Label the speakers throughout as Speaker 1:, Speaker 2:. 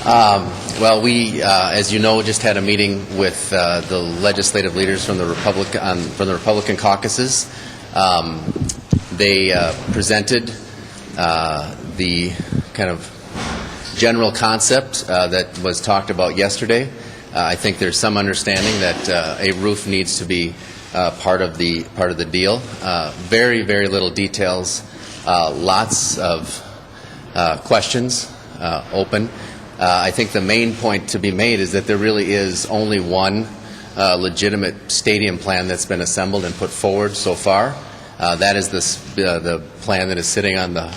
Speaker 1: Well, we, as you know, just had a meeting with the legislative leaders from the Republican caucuses. They presented the kind of general concept that was talked about yesterday. I think there's some understanding that a roof needs to be part of the deal. Very, very little details. Lots of questions open. I think the main point to be made is that there really is only one legitimate stadium plan that's been assembled and put forward so far. That is the plan that is sitting on the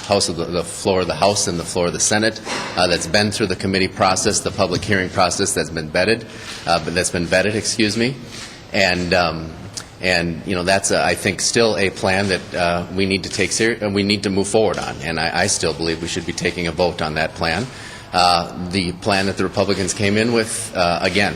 Speaker 1: floor of the House and the floor of the Senate. That's been through the committee process, the public hearing process that's been vetted, and you know, that's I think still a plan that we need to we need to move forward on, and I still believe we should be taking a vote on that plan. The plan that the Republicans came in with, again,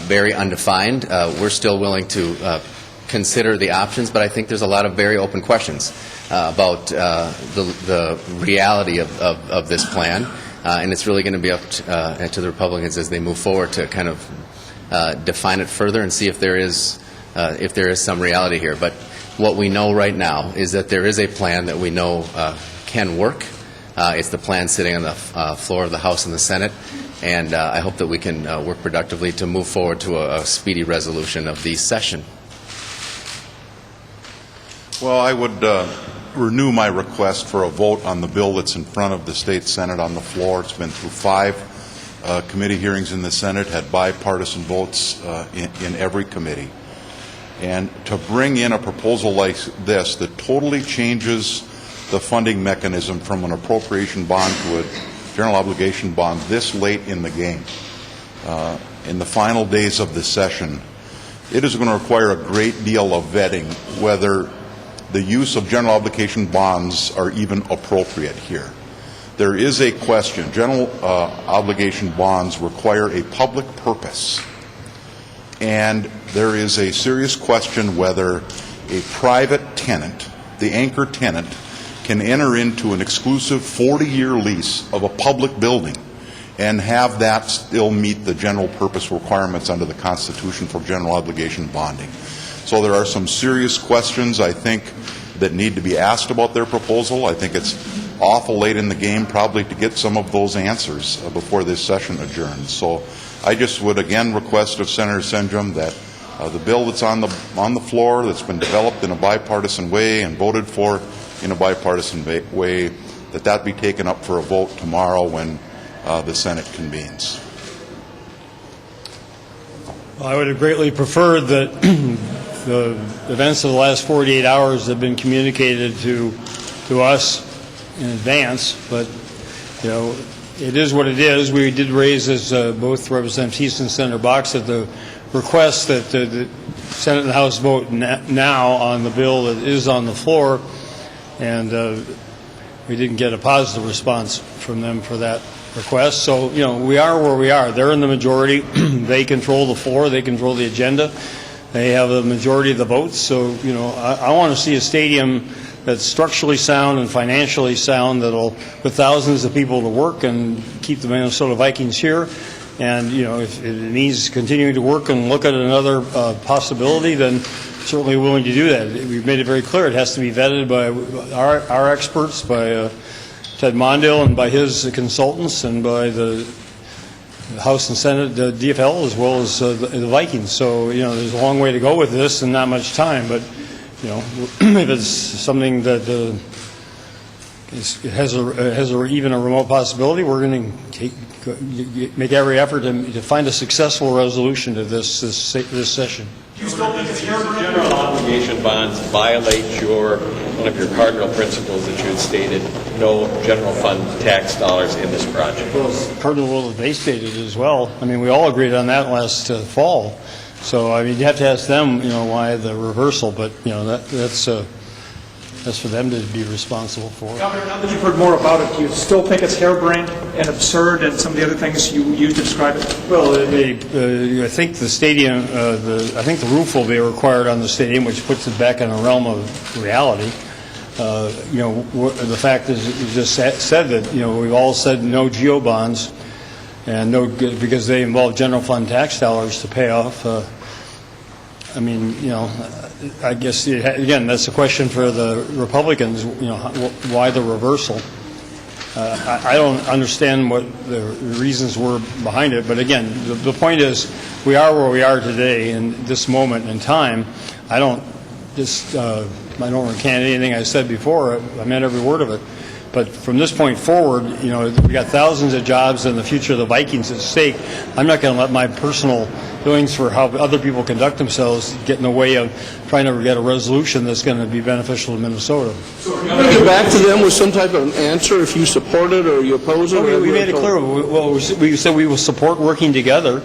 Speaker 1: very undefined. We're still willing to consider the options, but I think there's a lot of very open questions about the reality of this plan, and it's really going to be up to the Republicans as they move forward to kind of define it further and see if there is some reality here. But what we know right now is that there is a plan that we know can work. It's the plan sitting on the floor of the House and the Senate, and I hope that we can work productively to move forward to a speedy resolution of the session.
Speaker 2: Well, I would renew my request for a vote on the bill that's in front of the State Senate on the floor. It's been through 5 committee hearings in the Senate, had bipartisan votes in every committee. And to bring in a proposal like this that totally changes the funding mechanism from an appropriation bond to a general obligation bond this late in the game, in the final days of the session, it is going to require a great deal of vetting whether the use of general obligation bonds are even appropriate here. There is a question. General obligation bonds require a public purpose, and there is a serious question whether a private tenant, the anchor tenant, can enter into an exclusive 40-year lease of a public building and have that still meet the general purpose requirements under the Constitution for general obligation bonding. So there are some serious questions, I think, that need to be asked about their proposal. I think it's awful late in the game probably to get some of those answers before this session adjourns. So I just would again request of Senator Senjum that the bill that's on the floor, that's been developed in a bipartisan way and voted for in a bipartisan way, that be taken up for a vote tomorrow when the Senate convenes.
Speaker 3: Well, I would have greatly preferred that the events of the last 48 hours have been communicated to us in advance, but you know, it is what it is. We did raise, as both Representative Thissen and Senator Bakk said, the request that the Senate and the House vote now on the bill that is on the floor, and we didn't get a positive response from them for that request. So, you know, we are where we are. They're in the majority. They control the floor. They control the agenda. They have a majority of the votes. So, you know, I want to see a stadium that's structurally sound and financially sound that'll put thousands of people to work and keep the Minnesota Vikings here. And, you know, if it means continuing to work and look at another possibility, then certainly willing to do that. We've made it very clear it has to be vetted by our experts, by Ted Mondale and by his consultants, and by the House and Senate, the DFL, as well as the Vikings. So, you know, there's a long way to go with this and not much time. But, you know, if it's something that has even a remote possibility, we're going to make every effort to find a successful resolution to this session.
Speaker 4: Do you still think it's general obligation bonds violate one of your cardinal principles that you had stated, no general fund tax dollars in this project?
Speaker 3: Well, cardinal rule that they stated as well. I mean, we all agreed on that last fall. So, I mean, you have to ask them, you know, why the reversal. But, you know, that's for them to be responsible for.
Speaker 5: Governor, now that you've heard more about it, do you still think it's harebrained and absurd and some of the other things you used to describe it?
Speaker 3: Well, I think the stadium, I think the roof will be required on the stadium, which puts it back in a realm of reality. You know, the fact is, you just said that, you know, we've all said no geo bonds. and no good because they involve general fund tax dollars to pay off. I mean, I guess again that's a question for the Republicans. Why the reversal? I don't understand what the reasons were behind it, but again, the point is we are where we are today in this moment in time. I don't recant anything I said before. I meant every word of it. But from this point forward, we got thousands of jobs and the future of the Vikings at stake. I'm not going to let my personal feelings for how other people conduct themselves get in the way of trying to get a resolution that's going to be beneficial to Minnesota.
Speaker 6: So are you going to get back to them with some type of answer if you support it or you oppose it?
Speaker 3: We made it clear. Well, we said we will support working together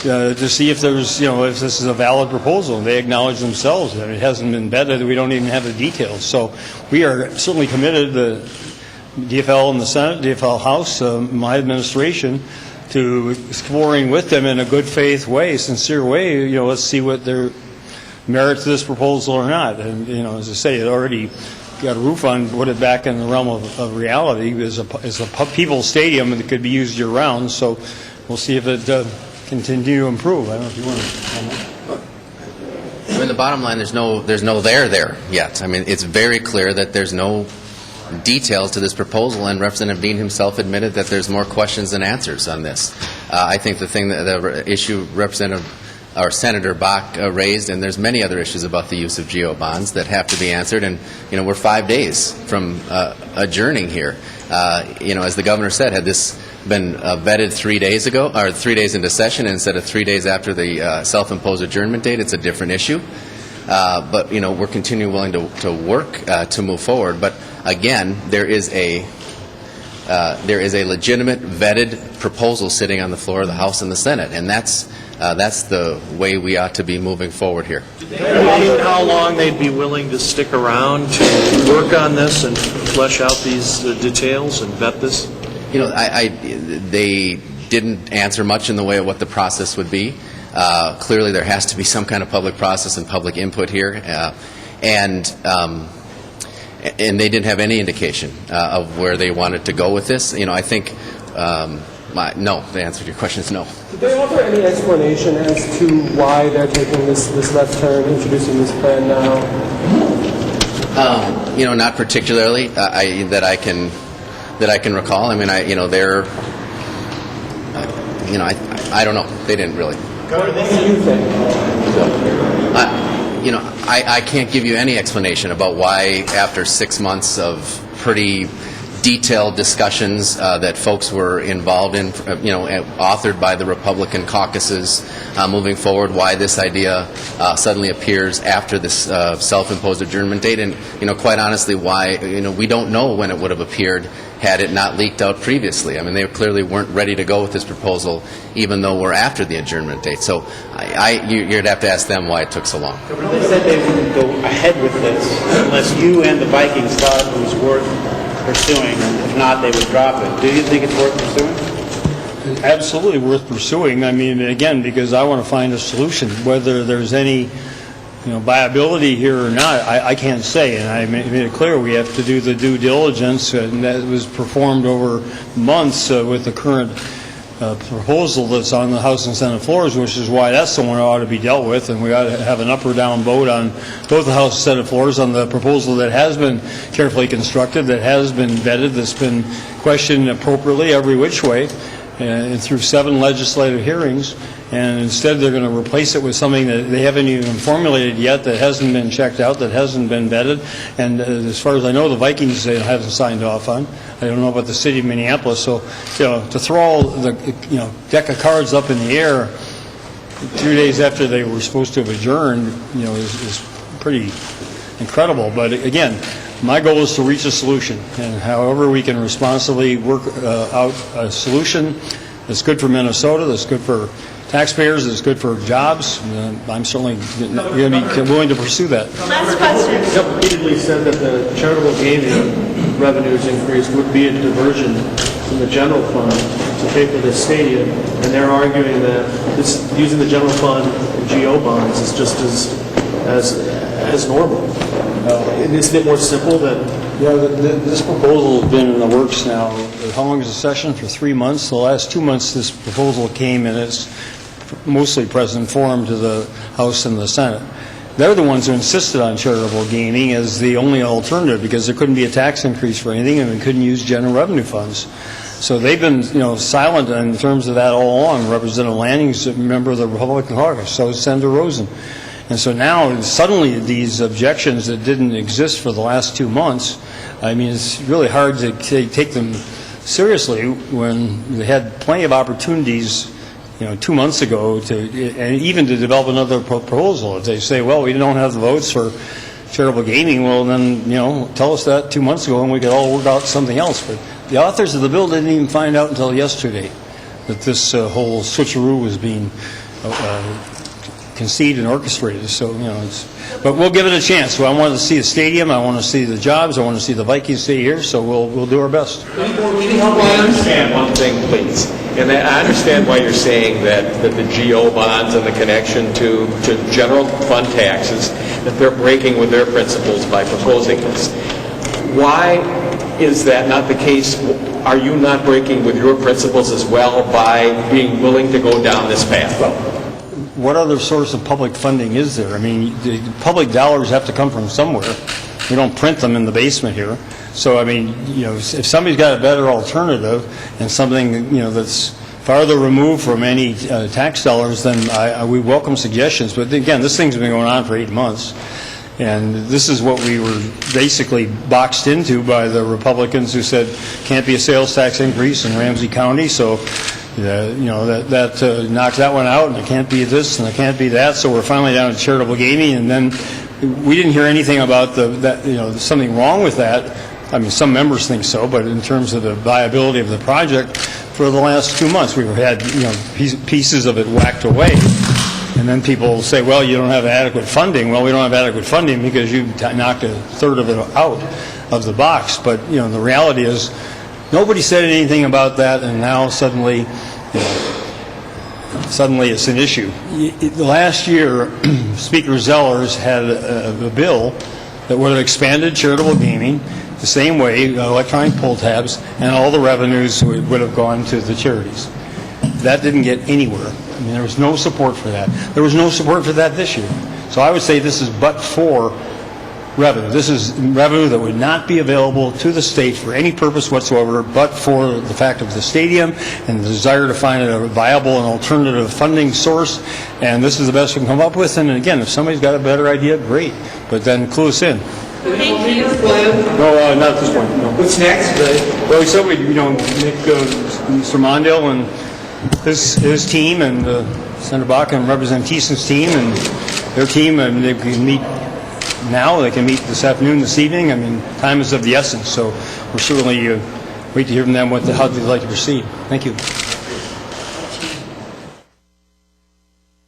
Speaker 3: to see if there's, if this is a valid proposal. They acknowledge themselves that it hasn't been vetted. We don't even have the details. So we are certainly committed, the DFL in the Senate, DFL House, my administration, to exploring with them in a good faith way, sincere way. Let's see what their merit to this proposal or not. And as I say, it already got a roof on, put it back in the realm of reality. As a people's stadium that could be used year round. So we'll see if it continue to improve. I don't know if you want to.
Speaker 1: I mean, the bottom line, there's no there yet. I mean, it's very clear that there's no details to this proposal, and Representative Dean himself admitted that there's more questions than answers on this. I think the issue Senator Bakk raised, and there's many other issues about the use of GO bonds that have to be answered, and we're 5 days from adjourning here. As the governor said, had this been vetted 3 days ago, or 3 days into session instead of 3 days after the self-imposed adjournment date, it's a different issue. But we're continuing willing to work to move forward. But again, there is a legitimate vetted proposal sitting on the floor of the House and the Senate, and that's the way we ought to be moving forward here.
Speaker 6: Did they indicate how long they'd be willing to stick around to work on this and flesh out these details and vet this?
Speaker 1: They didn't answer much in the way of what the process would be. Clearly, there has to be some kind of public process and public input here, and they didn't have any indication of where they wanted to go with this. I think no. The answer to your question is no.
Speaker 7: Did they offer any explanation as to why they're taking this left turn, introducing this plan now?
Speaker 1: Not particularly that I can recall. I mean, they're. I don't know. They didn't really.
Speaker 7: What do you think?
Speaker 1: I can't give you any explanation about why, after 6 months of pretty detailed discussions that folks were involved in, authored by the Republican caucuses moving forward, why this idea suddenly appears after this self-imposed adjournment date. And, quite honestly, why, we don't know when it would have appeared had it not leaked out previously. I mean, they clearly weren't ready to go with this proposal, even though we're after the adjournment date. So you'd have to ask them why it took so long.
Speaker 8: They said they wouldn't go ahead with this unless you and the Vikings thought it was worth pursuing. If not, they would drop it. Do you think it's worth pursuing?
Speaker 3: Absolutely worth pursuing. I mean, again, because I want to find a solution. Whether there's any viability here or not, I can't say, and I made it clear we have to do the due diligence, and that was performed over months with the current proposal that's on the House and Senate floors, which is why that's the one that ought to be dealt with, and we ought to have an up or down vote on both the House and Senate floors on the proposal that has been carefully constructed, that has been vetted, that's been questioned appropriately every which way, and through 7 legislative hearings. And instead they're going to replace it with something that they haven't even formulated yet, that hasn't been checked out, that hasn't been vetted. And as far as I know, the Vikings haven't signed off on. I don't know about the city of Minneapolis. So, to throw all the deck of cards up in the air 2 days after they were supposed to have adjourned, is pretty incredible. But again, my goal is to reach a solution, and however we can responsibly work out a solution that's good for Minnesota, that's good for taxpayers, that's good for jobs, I'm certainly going to be willing to pursue that.
Speaker 9: Last question.
Speaker 7: You repeatedly said that the charitable gaming revenues increase would be a diversion from the general fund to pay for this stadium, and they're arguing that using the general fund and GO bonds is just as normal. Isn't it more simple than
Speaker 3: Yeah, this proposal has been in the works now. How long is the session? For 3 months. The last 2 months, this proposal came in its mostly present form to the House and the Senate. They're the ones who insisted on charitable gaming as the only alternative because there couldn't be a tax increase for anything and we couldn't use general revenue funds. So they've been, silent in terms of that all along. Representative Lanning's a member of the Republican caucus, so is Senator Rosen. And so now, suddenly, these objections that didn't exist for the last 2 months, I mean, it's really hard to take them seriously when they had plenty of opportunities, 2 months ago, and even to develop another proposal. If they say, well, we don't have the votes for charitable gaming, well, then, tell us that 2 months ago and we could all work out something else. But the authors of the bill didn't even find out until yesterday that this whole switcheroo was being conceived and orchestrated. So, but we'll give it a chance. So I want to see the stadium. I want to see the jobs. I want to see the Vikings stay here. So we'll do our best.
Speaker 4: Can you help me understand one thing, please? And I understand why you're saying that the GO bonds and the connection to general fund taxes, that they're breaking with their principles by proposing this. Why is that not the case? Are you not breaking with your principles as well by being willing to go down this path?
Speaker 3: What other source of public funding is there? I mean, the public dollars have to come from somewhere. We don't print them in the basement here. So, I mean, if somebody's got a better alternative and something, that's farther removed from any tax dollars, then we welcome suggestions. But again, this thing's been going on for 8 months. And this is what we were basically boxed into by the Republicans who said can't be a sales tax increase in Ramsey County. So, that knocks that one out, and it can't be this, and it can't be that. So we're finally down to charitable gaming, and then we didn't hear anything about there's something wrong with that. I mean, some members think so, but in terms of the viability of the project, for the last 2 months, we've had pieces of it whacked away, and then people say, well, you don't have adequate funding. Well, we don't have adequate funding because you knocked a third of it out of the box. But the reality is, nobody said anything about that, and now suddenly it's an issue. Last year, Speaker Zellers had a bill that would have expanded charitable gaming the same way, electronic pull tabs, and all the revenues would have gone to the charities. That didn't get anywhere. I mean, there was no support for that. There was no support for that this year. So I would say this is but for revenue. This is revenue that would not be available to the state for any purpose whatsoever but for the fact of the stadium and the desire to find a viable and alternative funding source. And this is the best we can come up with. And again, if somebody's got a better idea, great. But then clue us in.
Speaker 9: Thank you.
Speaker 3: No, not at this point. No.
Speaker 5: What's next?
Speaker 3: Well, we said Nick, Mr. Mondale and his team, and Senator Bakk and Representative Thiesen's team and their team, and they can meet now. They can meet this afternoon, this evening. I mean, time is of the essence. So we're certainly wait to hear from them how they'd like to proceed. Thank you.